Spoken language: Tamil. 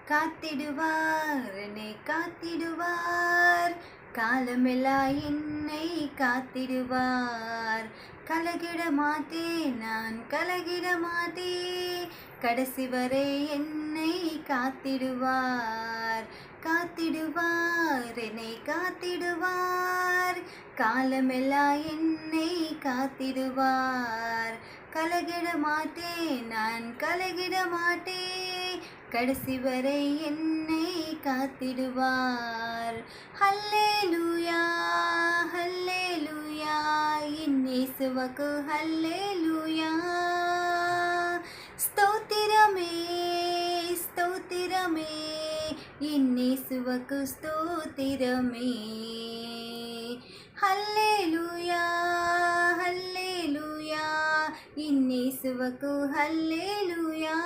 காத்திடுவார் என்னை காத்திடுவார், காலமெல்லாம் என்னை காத்திடுவார். கலகிட மாட்டேன் நான் கலகிட மாட்டேன், கடைசி வரை என்னை காத்திடுவார். காத்திடுவார் என்னை காத்திடுவார், காலமெல்லாம் என்னை காத்திடுவார். கலகிட மாட்டேன் நான் கலகிட மாட்டேன், கடைசி வரை என்னை காத்திடுவார். ஹல்லேலூயா ஹல்லேலூயா, என் இயேசுவுக்கு ஹல்லேலூயா. ஸ்தோத்திரமே ஸ்தோத்திரமே, என் இயேசுவுக்கு ஸ்தோத்திரமே. ஹல்லேலூயா ஹல்லேலூயா, என் இயேசுவுக்கு ஹல்லேலூயா.